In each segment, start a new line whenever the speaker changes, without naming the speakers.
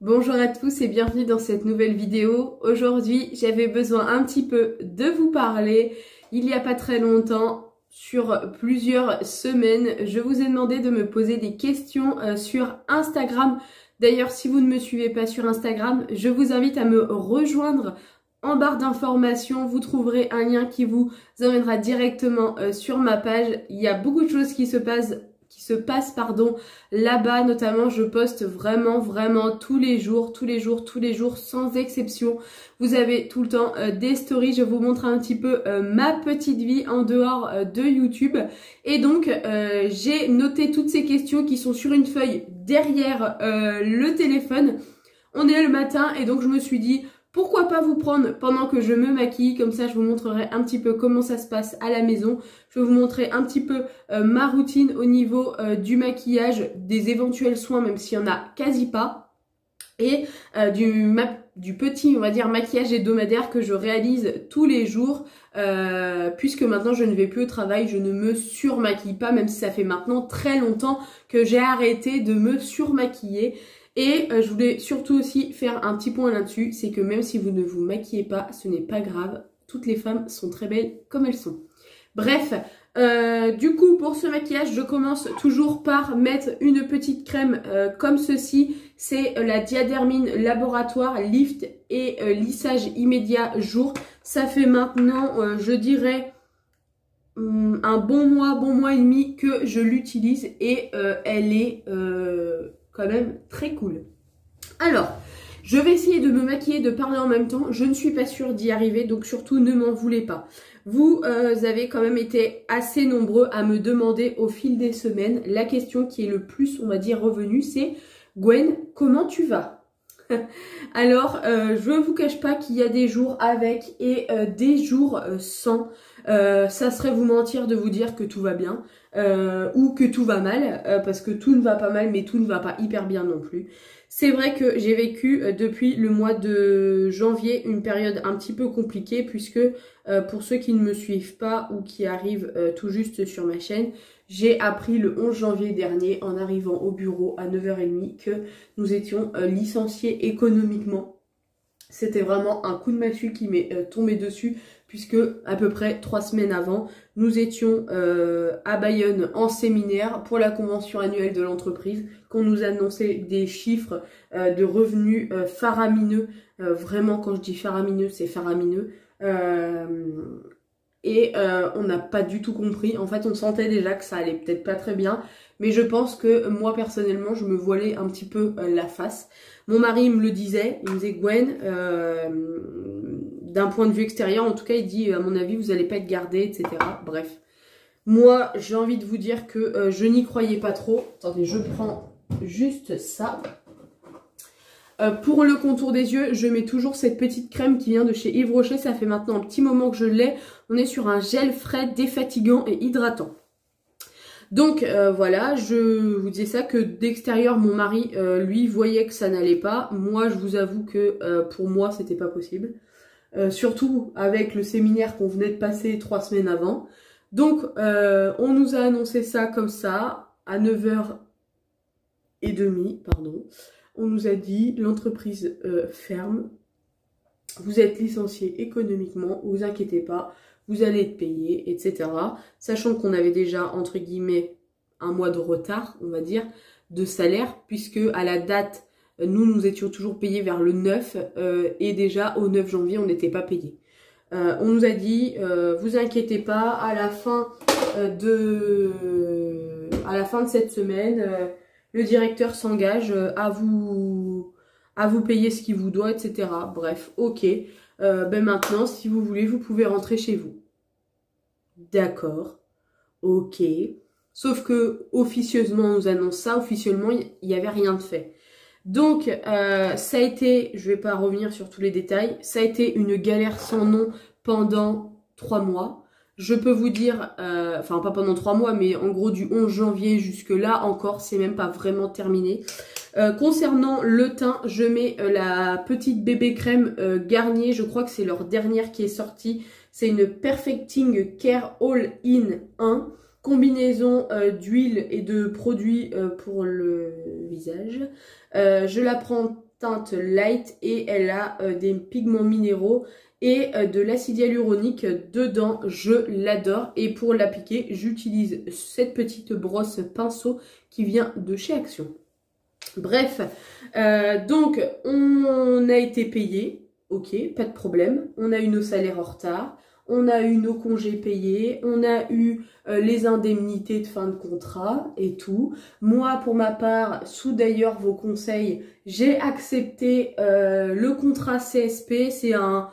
Bonjour à tous et bienvenue dans cette nouvelle vidéo. Aujourd'hui, j'avais besoin un petit peu de vous parler. Il n'y a pas très longtemps, sur plusieurs semaines, je vous ai demandé de me poser des questions sur Instagram. D'ailleurs, si vous ne me suivez pas sur Instagram, je vous invite à me rejoindre en barre d'informations. Vous trouverez un lien qui vous emmènera directement sur ma page. Il y a beaucoup de choses qui se passent là-bas, notamment je poste vraiment tous les jours sans exception. Vous avez tout le temps des stories, je vous montre un petit peu ma petite vie en dehors de YouTube. Et donc j'ai noté toutes ces questions qui sont sur une feuille derrière le téléphone. On est le matin et donc je me suis dit pourquoi pas vous prendre pendant que je me maquille, comme ça je vous montrerai un petit peu comment ça se passe à la maison. Je vais vous montrer un petit peu ma routine au niveau du maquillage, des éventuels soins, même s'il n'y en a quasi pas. Et du petit, on va dire, maquillage hebdomadaire que je réalise tous les jours. Puisque maintenant je ne vais plus au travail, je ne me surmaquille pas, même si ça fait maintenant très longtemps que j'ai arrêté de me surmaquiller. Et je voulais surtout aussi faire un petit point là-dessus, c'est que même si vous ne vous maquillez pas, ce n'est pas grave. Toutes les femmes sont très belles comme elles sont. Bref, du coup pour ce maquillage, je commence toujours par mettre une petite crème comme ceci. C'est la Diadermine Laboratoire Lift et Lissage Immédiat Jour. Ça fait maintenant, je dirais, un bon mois et demi que je l'utilise et elle est quand même très cool. Alors, je vais essayer de me maquiller, de parler en même temps. Je ne suis pas sûre d'y arriver, donc surtout ne m'en voulez pas. Vous avez quand même été assez nombreux à me demander au fil des semaines. La question qui est le plus, on va dire, revenue, c'est « Gwen, comment tu vas ?» Alors, je ne vous cache pas qu'il y a des jours avec et des jours sans. Ça serait vous mentir de vous dire que tout va bien ou que tout va mal, parce que tout ne va pas mal, mais tout ne va pas hyper bien non plus. C'est vrai que j'ai vécu depuis le mois de janvier une période un petit peu compliquée, puisque pour ceux qui ne me suivent pas ou qui arrivent tout juste sur ma chaîne, j'ai appris le 11 janvier dernier, en arrivant au bureau à 9h30, que nous étions licenciés économiquement. C'était vraiment un coup de massue qui m'est tombé dessus, puisque à peu près 3 semaines avant, nous étions à Bayonne en séminaire pour la convention annuelle de l'entreprise, qu'on nous annonçait des chiffres de revenus faramineux. Vraiment, quand je dis faramineux, c'est faramineux. On n'a pas du tout compris. En fait, on sentait déjà que ça allait peut-être pas très bien. Mais je pense que moi, personnellement, je me voilais un petit peu la face. Mon mari me le disait. Il me disait, Gwen, d'un point de vue extérieur, en tout cas, il dit, à mon avis, vous n'allez pas être gardée, etc. Bref. Moi, j'ai envie de vous dire que je n'y croyais pas trop. Attendez, je prends juste ça. Pour le contour des yeux, je mets toujours cette petite crème qui vient de chez Yves Rocher. Ça fait maintenant un petit moment que je l'ai. On est sur un gel frais, défatigant et hydratant. Donc voilà, je vous disais ça, que d'extérieur, mon mari, lui, voyait que ça n'allait pas. Moi, je vous avoue que pour moi, c'était pas possible. Surtout avec le séminaire qu'on venait de passer 3 semaines avant. Donc, on nous a annoncé ça comme ça, à 9h30, pardon. On nous a dit, l'entreprise ferme, vous êtes licencié économiquement, vous inquiétez pas, vous allez être payé, etc. Sachant qu'on avait déjà, entre guillemets, un mois de retard, on va dire, de salaire, puisque à la date, nous étions toujours payés vers le 9, et déjà au 9 janvier, on n'était pas payés. On nous a dit, vous inquiétez pas, à la fin de cette semaine, le directeur s'engage à vous payer ce qu'il vous doit, etc. Bref, ok. Ben maintenant, si vous voulez, vous pouvez rentrer chez vous. D'accord. Ok. Sauf que, officieusement, on nous annonce ça. Officiellement, il n'y avait rien de fait. Donc, ça a été, je vais pas revenir sur tous les détails, ça a été une galère sans nom pendant 3 mois. Je peux vous dire, enfin pas pendant 3 mois, mais en gros du 11 janvier jusque là encore, c'est même pas vraiment terminé. Concernant le teint, je mets la petite bébé crème Garnier, je crois que c'est leur dernière qui est sortie. C'est une Perfecting Care All-in 1, combinaison d'huile et de produits pour le visage. Je la prends teinte light et elle a des pigments minéraux et de l'acide hyaluronique dedans. Je l'adore et pour l'appliquer, j'utilise cette petite brosse pinceau qui vient de chez Action. Bref, donc on a été payé, ok, pas de problème. On a eu nos salaires en retard, on a eu nos congés payés, on a eu les indemnités de fin de contrat et tout. Moi, pour ma part, sous d'ailleurs vos conseils, j'ai accepté le contrat CSP, c'est un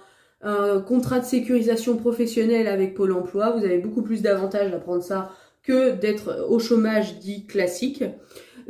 contrat de sécurisation professionnelle avec Pôle emploi. Vous avez beaucoup plus d'avantages à prendre ça que d'être au chômage dit classique.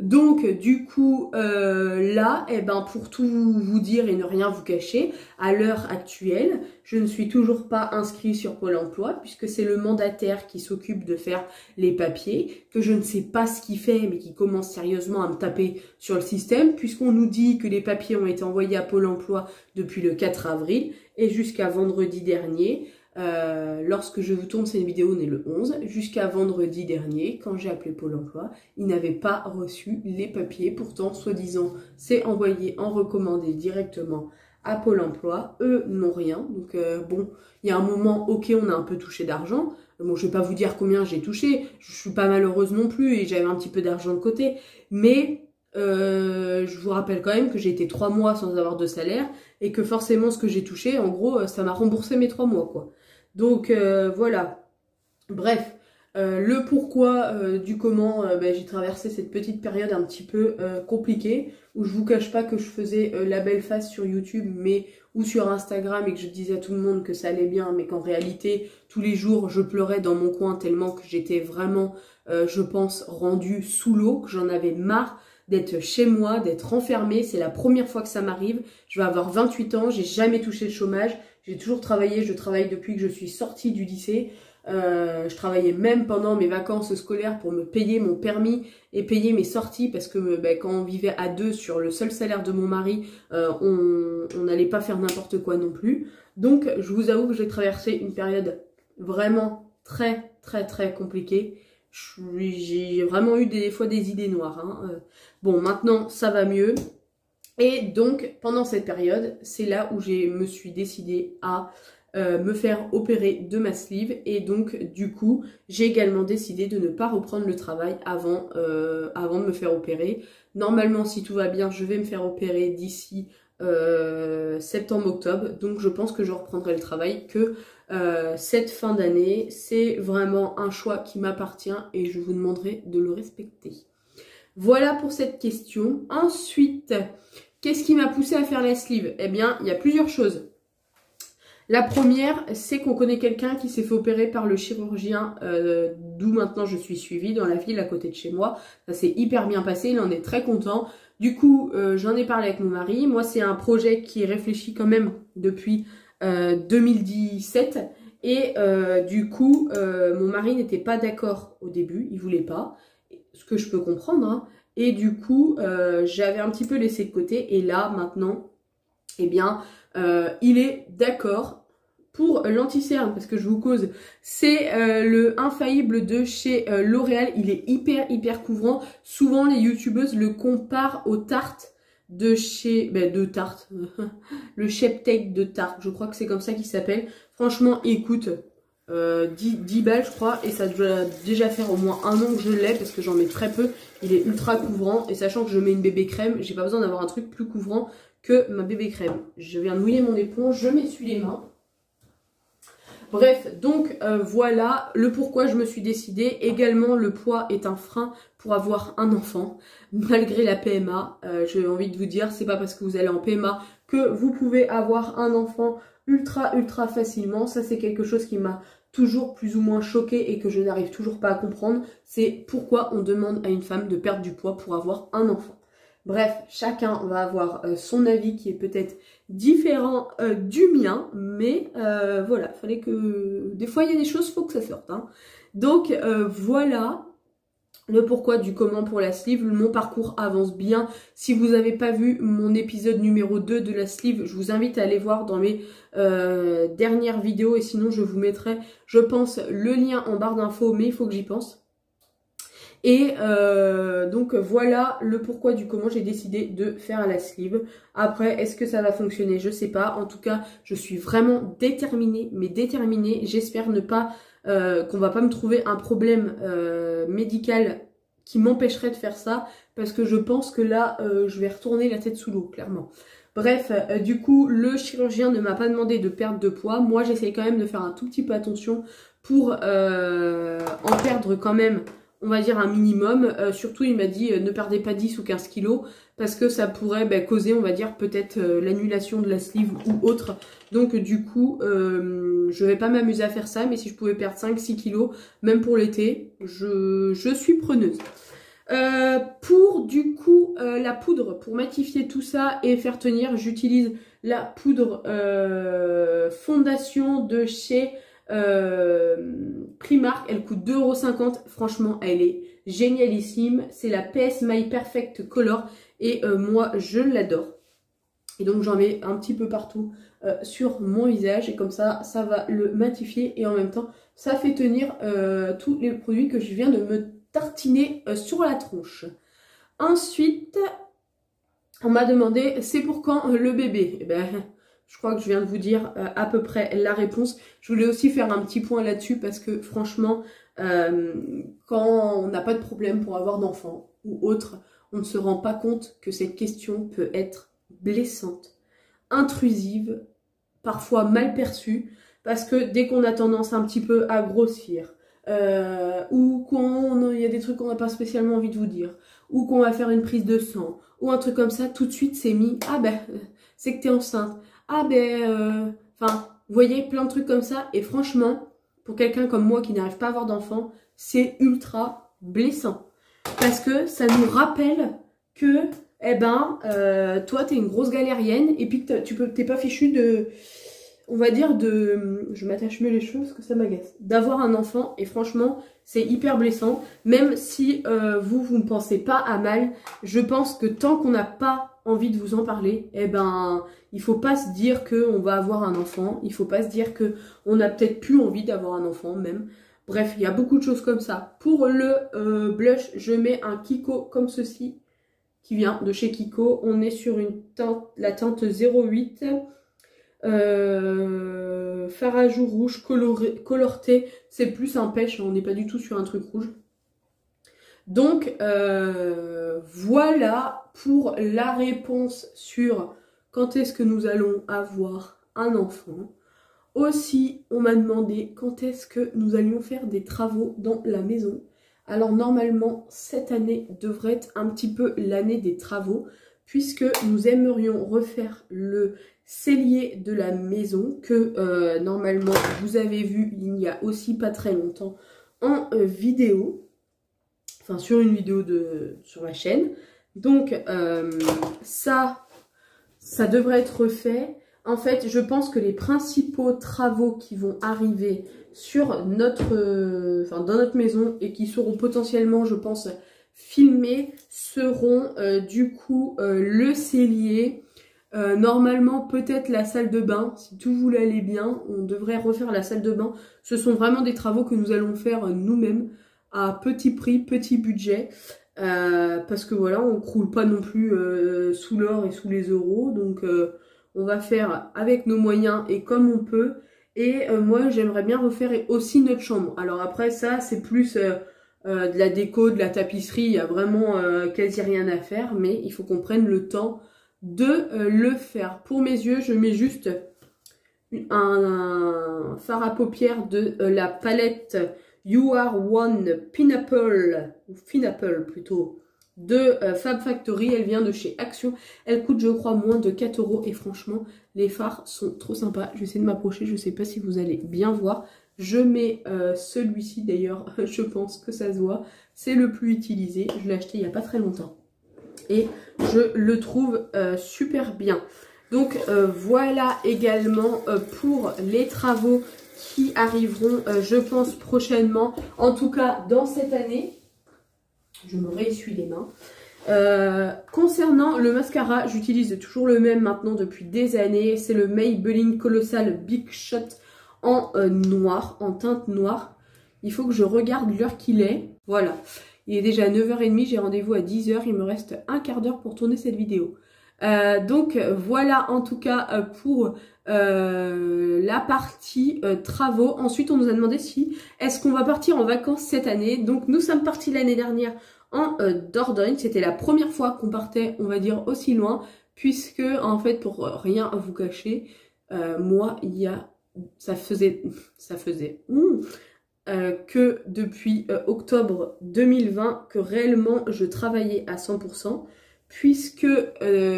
Donc du coup là, eh ben, pour tout vous dire et ne rien vous cacher, à l'heure actuelle, je ne suis toujours pas inscrite sur Pôle emploi puisque c'est le mandataire qui s'occupe de faire les papiers, que je ne sais pas ce qu'il fait mais qui commence sérieusement à me taper sur le système puisqu'on nous dit que les papiers ont été envoyés à Pôle emploi depuis le 4 avril et jusqu'à vendredi dernier. Lorsque je vous tourne cette vidéo, on est le 11, jusqu'à vendredi dernier, quand j'ai appelé Pôle emploi, ils n'avaient pas reçu les papiers. Pourtant, soi-disant, c'est envoyé en recommandé directement à Pôle emploi. Eux n'ont rien. Donc bon, il y a un moment, ok, on a un peu touché d'argent. Bon, je vais pas vous dire combien j'ai touché. Je suis pas malheureuse non plus et j'avais un petit peu d'argent de côté. Mais je vous rappelle quand même que j'ai été 3 mois sans avoir de salaire et que forcément ce que j'ai touché, en gros, ça m'a remboursé mes 3 mois, quoi. Donc voilà, bref, le pourquoi du comment j'ai traversé cette petite période un petit peu compliquée, où je vous cache pas que je faisais la belle face sur YouTube ou sur Instagram et que je disais à tout le monde que ça allait bien, mais qu'en réalité, tous les jours, je pleurais dans mon coin tellement que j'étais vraiment, je pense, rendue sous l'eau, que j'en avais marre d'être chez moi, d'être enfermée. C'est la première fois que ça m'arrive. Je vais avoir 28 ans, j'ai jamais touché le chômage. J'ai toujours travaillé, je travaille depuis que je suis sortie du lycée. Je travaillais même pendant mes vacances scolaires pour me payer mon permis et payer mes sorties parce que quand on vivait à deux sur le seul salaire de mon mari, on n'allait pas faire n'importe quoi non plus. Donc je vous avoue que j'ai traversé une période vraiment très compliquée. J'ai vraiment eu des fois des idées noires. Hein. Bon, maintenant ça va mieux. Et donc, pendant cette période, c'est là où je me suis décidée à me faire opérer de ma sleeve. Et donc, du coup, j'ai également décidé de ne pas reprendre le travail avant de me faire opérer. Normalement, si tout va bien, je vais me faire opérer d'ici septembre-octobre. Donc, je pense que je reprendrai le travail que cette fin d'année. C'est vraiment un choix qui m'appartient et je vous demanderai de le respecter. Voilà pour cette question. Ensuite, qu'est-ce qui m'a poussé à faire la sleeve? Eh bien, il y a plusieurs choses. La première, c'est qu'on connaît quelqu'un qui s'est fait opérer par le chirurgien d'où maintenant je suis suivie dans la ville à côté de chez moi. Ça s'est hyper bien passé, il en est très content. Du coup, j'en ai parlé avec mon mari. Moi, c'est un projet qui est réfléchi quand même depuis 2017. Et du coup, mon mari n'était pas d'accord au début, il voulait pas. Ce que je peux comprendre, hein. Et du coup, j'avais un petit peu laissé de côté. Et là, maintenant, eh bien, il est d'accord pour l'anti-cerne. Parce que je vous cause, c'est le Infaillible de chez L'Oréal. Il est hyper couvrant. Souvent, les youtubeuses le comparent aux tartes de chez... de Tarte. Le Sheptake de Tarte. Je crois que c'est comme ça qu'il s'appelle. Franchement, écoute... 10 balles je crois et ça doit déjà faire au moins 1 an que je l'ai parce que j'en mets très peu. Il est ultra couvrant et sachant que je mets une bébé crème, j'ai pas besoin d'avoir un truc plus couvrant que ma bébé crème. Je viens de mouiller mon éponge, je m'essuie les mains. Bref, donc voilà le pourquoi je me suis décidée. Également, le poids est un frein pour avoir un enfant, malgré la PMA. J'ai envie de vous dire, c'est pas parce que vous allez en PMA que vous pouvez avoir un enfant ultra facilement. Ça, c'est quelque chose qui m'a toujours plus ou moins choquée et que je n'arrive toujours pas à comprendre. C'est pourquoi on demande à une femme de perdre du poids pour avoir un enfant. Bref, chacun va avoir son avis qui est peut-être différent du mien, mais voilà, fallait que... Des fois, il y a des choses, faut que ça sorte. Hein. Donc voilà le pourquoi du comment pour la sleeve. Mon parcours avance bien. Si vous n'avez pas vu mon épisode numéro 2 de la sleeve, je vous invite à aller voir dans mes dernières vidéos. Et sinon, je vous mettrai, je pense, le lien en barre d'infos, mais il faut que j'y pense. Et donc voilà le pourquoi du comment j'ai décidé de faire la sleeve. Après, est-ce que ça va fonctionner? Je sais pas. En tout cas, je suis vraiment déterminée, mais déterminée. J'espère ne pas qu'on va pas me trouver un problème médical qui m'empêcherait de faire ça, parce que je pense que là, je vais retourner la tête sous l'eau, clairement. Bref, du coup, le chirurgien ne m'a pas demandé de perdre de poids. Moi, j'essaye quand même de faire un tout petit peu attention pour en perdre quand même, on va dire, un minimum. Surtout, il m'a dit ne perdez pas 10 ou 15 kilos parce que ça pourrait causer, on va dire, peut-être l'annulation de la sleeve ou autre. Donc, du coup, je vais pas m'amuser à faire ça. Mais si je pouvais perdre 5-6 kilos, même pour l'été, je suis preneuse. Pour du coup la poudre, pour matifier tout ça et faire tenir, j'utilise la poudre fondation de chez Primark. Elle coûte 2,50 €. Franchement, elle est génialissime. C'est la PS My Perfect Color et moi, je l'adore. Et donc, j'en mets un petit peu partout sur mon visage. Et comme ça va le matifier. Et en même temps, ça fait tenir tous les produits que je viens de me tartiner sur la tronche. Ensuite, on m'a demandé c'est pour quand le bébé? Eh ben, je crois que je viens de vous dire à peu près la réponse. Je voulais aussi faire un petit point là-dessus parce que franchement, quand on n'a pas de problème pour avoir d'enfants ou autre, on ne se rend pas compte que cette question peut être blessante, intrusive, parfois mal perçue, parce que dès qu'on a tendance un petit peu à grossir, ou il y a des trucs qu'on n'a pas spécialement envie de vous dire, ou qu'on va faire une prise de sang, ou un truc comme ça, tout de suite c'est mis, ah ben, c'est que t'es enceinte, ah ben, enfin, vous voyez, plein de trucs comme ça, et franchement, pour quelqu'un comme moi qui n'arrive pas à avoir d'enfant, c'est ultra blessant, parce que ça nous rappelle que, eh ben, toi t'es une grosse galérienne, et puis que t'es pas fichu de... On va dire je m'attache mieux les cheveux parce que ça m'agace, d'avoir un enfant, et franchement c'est hyper blessant, même si vous ne pensez pas à mal. Je pense que tant qu'on n'a pas envie de vous en parler, eh ben il faut pas se dire qu'on va avoir un enfant, il faut pas se dire qu'on a peut-être plus envie d'avoir un enfant même. Bref, il y a beaucoup de choses comme ça. Pour le blush, je mets un Kiko comme ceci, qui vient de chez Kiko. On est sur la teinte 08. Fard à joues rouge coloré, c'est plus un pêche, on n'est pas du tout sur un truc rouge. Donc voilà pour la réponse sur quand est-ce que nous allons avoir un enfant. Aussi, on m'a demandé quand est-ce que nous allions faire des travaux dans la maison. Alors normalement, cette année devrait être un petit peu l'année des travaux, puisque nous aimerions refaire le cellier de la maison que normalement vous avez vu il n'y a aussi pas très longtemps en vidéo, enfin sur une vidéo sur la chaîne. Donc ça devrait être refait. En fait, je pense que les principaux travaux qui vont arriver sur dans notre maison et qui seront potentiellement, je pense, filmés seront du coup le cellier. Normalement, peut-être la salle de bain, si tout voulait aller bien, on devrait refaire la salle de bain. Ce sont vraiment des travaux que nous allons faire nous-mêmes à petit prix, petit budget. Parce que voilà, on croule pas non plus sous l'or et sous les euros. Donc on va faire avec nos moyens et comme on peut. Et moi, j'aimerais bien refaire aussi notre chambre. Alors après, ça, c'est plus de la déco, de la tapisserie. Il y a vraiment quasi rien à faire. Mais il faut qu'on prenne le temps de le faire. Pour mes yeux, je mets juste un fard à paupières de la palette You Are One Pineapple, ou Pineapple plutôt, de Fab Factory. Elle vient de chez Action. Elle coûte, je crois, moins de 4 € et franchement, les fards sont trop sympas. Je vais essayer de m'approcher, je sais pas si vous allez bien voir. Je mets celui-ci d'ailleurs, je pense que ça se voit. C'est le plus utilisé, je l'ai acheté il n'y a pas très longtemps. Et je le trouve super bien. Donc voilà également pour les travaux qui arriveront, je pense, prochainement. En tout cas, dans cette année. Je me réessuie les mains. Concernant le mascara, j'utilise toujours le même maintenant depuis des années. C'est le Maybelline Colossal Big Shot en noir, en teinte noire. Il faut que je regarde l'heure qu'il est. Voilà. Il est déjà 9h30, j'ai rendez-vous à 10h, il me reste un quart d'heure pour tourner cette vidéo. Donc voilà en tout cas pour la partie travaux. Ensuite on nous a demandé si est-ce qu'on va partir en vacances cette année. Donc nous sommes partis l'année dernière en Dordogne. C'était la première fois qu'on partait, on va dire, aussi loin, puisque en fait, pour rien vous cacher, moi ça faisait que depuis octobre 2020 que réellement je travaillais à 100%, puisque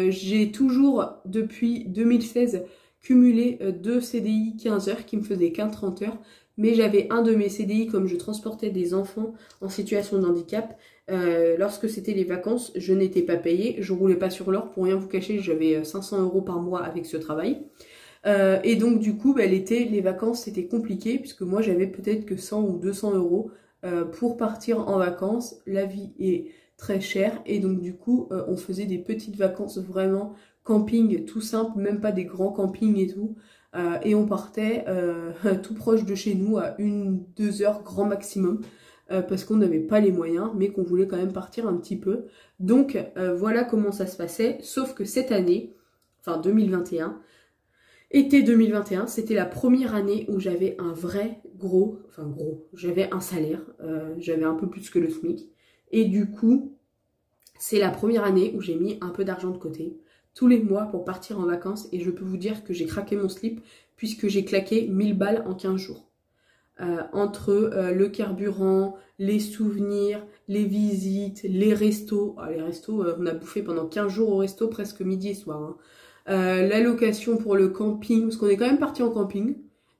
j'ai toujours depuis 2016 cumulé 2 CDI 15 heures qui me faisaient qu'un 30 heures, mais j'avais un de mes CDI, comme je transportais des enfants en situation de handicap, lorsque c'était les vacances, je n'étais pas payée, je roulais pas sur l'or, pour rien vous cacher, j'avais 500 € par mois avec ce travail. Et donc du coup, l'été, les vacances, c'était compliqué, puisque moi j'avais peut-être que 100 ou 200 € pour partir en vacances. La vie est très chère, et donc du coup, on faisait des petites vacances vraiment camping tout simple, même pas des grands campings et tout. Et on partait tout proche de chez nous à 1-2 heures grand maximum. Parce qu'on n'avait pas les moyens, mais qu'on voulait quand même partir un petit peu. Donc voilà comment ça se passait, sauf que cette année, enfin 2021, été 2021, c'était la première année où j'avais un vrai j'avais un salaire, j'avais un peu plus que le SMIC, et du coup, c'est la première année où j'ai mis un peu d'argent de côté, tous les mois pour partir en vacances, et je peux vous dire que j'ai craqué mon slip, puisque j'ai claqué 1000 balles en 15 jours. Entre le carburant, les souvenirs, les visites, les restos. Les restos, on a bouffé pendant 15 jours au resto, presque midi et soir. Hein. La location pour le camping, parce qu'on est quand même parti en camping.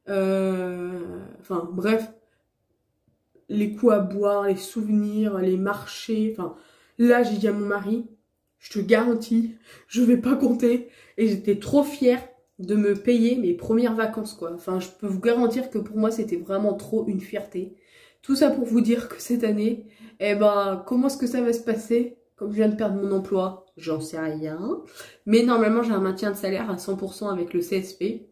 Enfin bref, les coups à boire, les souvenirs, les marchés. Enfin là, j'ai dit à mon mari, je te garantis, je vais pas compter. Et j'étais trop fière de me payer mes premières vacances, quoi. Enfin, je peux vous garantir que pour moi, c'était vraiment trop une fierté. Tout ça pour vous dire que cette année, comment est-ce que ça va se passer? Comme je viens de perdre mon emploi, j'en sais rien. Mais normalement, j'ai un maintien de salaire à 100% avec le CSP.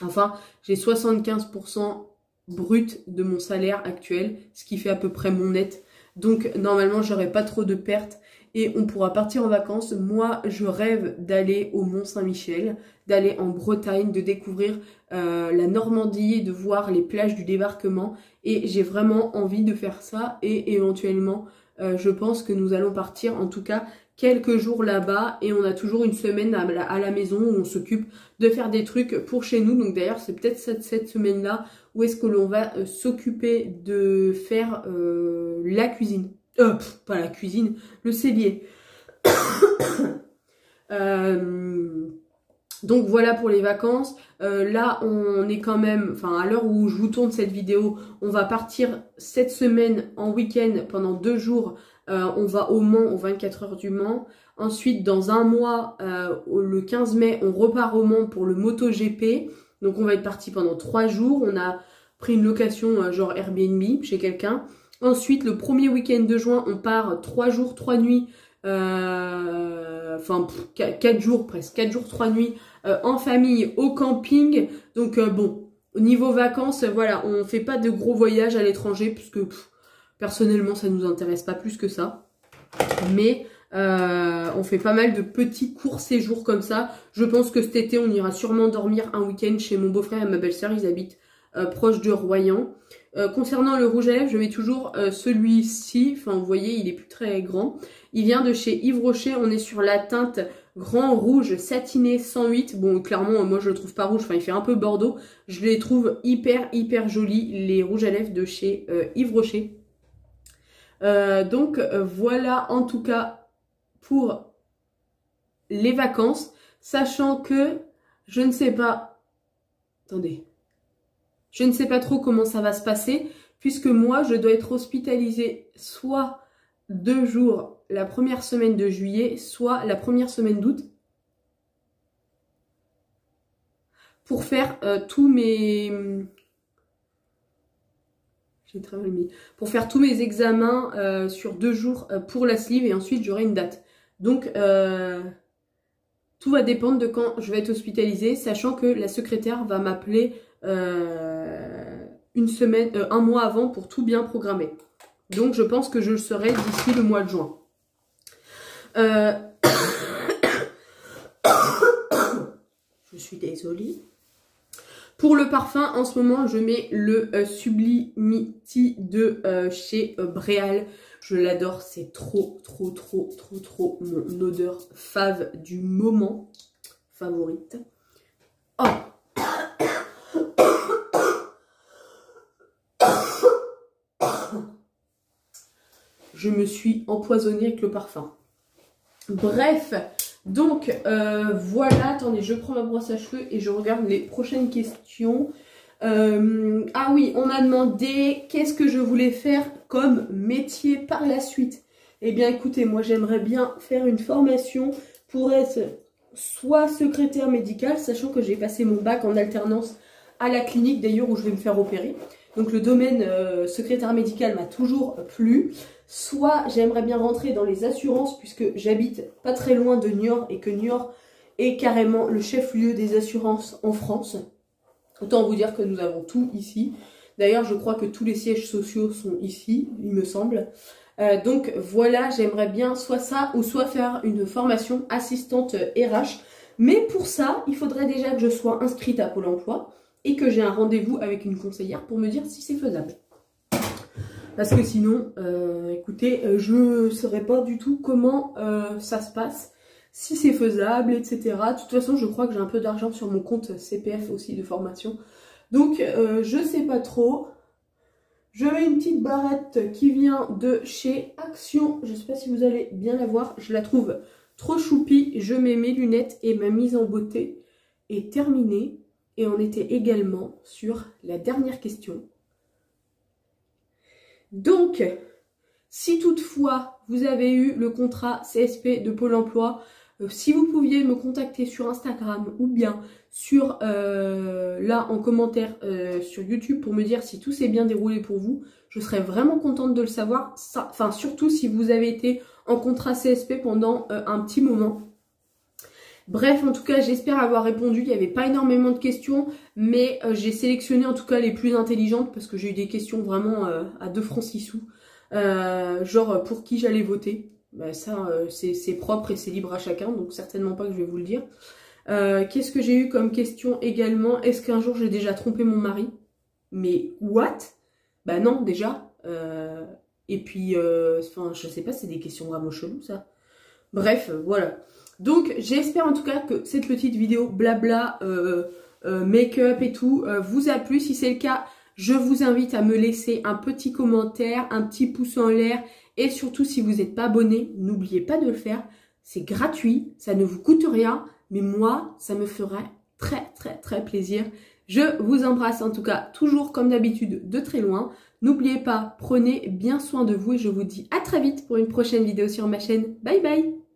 Enfin, j'ai 75% brut de mon salaire actuel, ce qui fait à peu près mon net. Donc, normalement, j'aurai pas trop de pertes. Et on pourra partir en vacances. Moi, je rêve d'aller au Mont-Saint-Michel, d'aller en Bretagne, de découvrir la Normandie, de voir les plages du débarquement. Et j'ai vraiment envie de faire ça. Et éventuellement, je pense que nous allons partir, en tout cas, quelques jours là-bas. Et on a toujours une semaine à la maison où on s'occupe de faire des trucs pour chez nous. Donc d'ailleurs, c'est peut-être cette semaine-là où est-ce que l'on va s'occuper de faire la cuisine. Pas la cuisine, le cellier. Donc voilà pour les vacances. Là on est quand même, enfin à l'heure où je vous tourne cette vidéo, on va partir cette semaine en week-end pendant 2 jours. On va au Mans, aux 24 heures du Mans. Ensuite dans un mois, le 15 mai, on repart au Mans pour le MotoGP. Donc on va être parti pendant 3 jours. On a pris une location genre Airbnb chez quelqu'un. Ensuite, le premier week-end de juin, on part 3 jours, 3 nuits, 4 jours presque, 4 jours, 3 nuits en famille au camping. Donc bon, au niveau vacances, voilà, on fait pas de gros voyages à l'étranger puisque personnellement, ça nous intéresse pas plus que ça. Mais on fait pas mal de petits courts séjours comme ça. Je pense que cet été, on ira sûrement dormir un week-end chez mon beau-frère et ma belle-sœur. Ils habitent proche de Royan. Concernant le rouge à lèvres, je mets toujours celui-ci. Enfin, vous voyez, il est plus très grand. Il vient de chez Yves Rocher. On est sur la teinte grand rouge satiné 108. Bon, clairement, moi, je le trouve pas rouge. Enfin, il fait un peu bordeaux. Je les trouve hyper jolis, les rouges à lèvres de chez Yves Rocher. Donc, voilà, en tout cas, pour les vacances. Sachant que, je ne sais pas... Attendez... Je ne sais pas trop comment ça va se passer, puisque moi, je dois être hospitalisée soit 2 jours la première semaine de juillet, soit la première semaine d'août, pour faire tous mes... J'ai très mal mis. Pour faire tous mes examens sur 2 jours pour la sleeve, et ensuite j'aurai une date. Donc, tout va dépendre de quand je vais être hospitalisée, sachant que la secrétaire va m'appeler... une semaine, un mois avant pour tout bien programmer. Donc je pense que je le serai d'ici le mois de juin. Je suis désolée. Pour le parfum, en ce moment, je mets le Sublimity de chez Bréal. Je l'adore, c'est trop mon odeur fave du moment. Favorite. Oh! Je me suis empoisonnée avec le parfum. Bref, donc voilà, attendez, je prends ma brosse à cheveux et je regarde les prochaines questions. Ah oui, on m'a demandé qu'est-ce que je voulais faire comme métier par la suite. Eh bien écoutez, moi j'aimerais bien faire une formation pour être soit secrétaire médicale, sachant que j'ai passé mon bac en alternance à la clinique d'ailleurs où je vais me faire opérer. Donc le domaine secrétaire médical m'a toujours plu. Soit j'aimerais bien rentrer dans les assurances puisque j'habite pas très loin de Niort et que Niort est carrément le chef-lieu des assurances en France. Autant vous dire que nous avons tout ici. D'ailleurs, je crois que tous les sièges sociaux sont ici, il me semble. Donc voilà, j'aimerais bien soit ça ou soit faire une formation assistante RH. Mais pour ça, il faudrait déjà que je sois inscrite à Pôle emploi et que j'ai un rendez-vous avec une conseillère pour me dire si c'est faisable. Parce que sinon, écoutez, je ne saurais pas du tout comment ça se passe, si c'est faisable, etc. De toute façon, je crois que j'ai un peu d'argent sur mon compte CPF aussi de formation. Donc, je sais pas trop. Je mets une petite barrette qui vient de chez Action. Je ne sais pas si vous allez bien la voir. Je la trouve trop choupie. Je mets mes lunettes et ma mise en beauté est terminée. Et on était également sur la dernière question. Donc, si toutefois vous avez eu le contrat CSP de Pôle emploi, si vous pouviez me contacter sur Instagram ou bien sur là en commentaire sur YouTube pour me dire si tout s'est bien déroulé pour vous, je serais vraiment contente de le savoir. Enfin, surtout si vous avez été en contrat CSP pendant un petit moment. Bref, en tout cas, j'espère avoir répondu. Il n'y avait pas énormément de questions, mais j'ai sélectionné en tout cas les plus intelligentes parce que j'ai eu des questions vraiment à 2 francs 6 sous. Genre pour qui j'allais voter. Bah, ça, c'est propre et c'est libre à chacun, donc certainement pas que je vais vous le dire. Qu'est-ce que j'ai eu comme question également? Est-ce qu'un jour j'ai déjà trompé mon mari? Mais what? Bah non, déjà. Et puis, enfin, je sais pas, c'est des questions vraiment cheloues, ça. Bref, voilà. Donc, j'espère en tout cas que cette petite vidéo blabla, make-up et tout, vous a plu. Si c'est le cas, je vous invite à me laisser un petit commentaire, un petit pouce en l'air. Et surtout, si vous n'êtes pas abonné, n'oubliez pas de le faire. C'est gratuit, ça ne vous coûte rien. Mais moi, ça me ferait très plaisir. Je vous embrasse en tout cas, toujours comme d'habitude, de très loin. N'oubliez pas, prenez bien soin de vous et je vous dis à très vite pour une prochaine vidéo sur ma chaîne. Bye bye!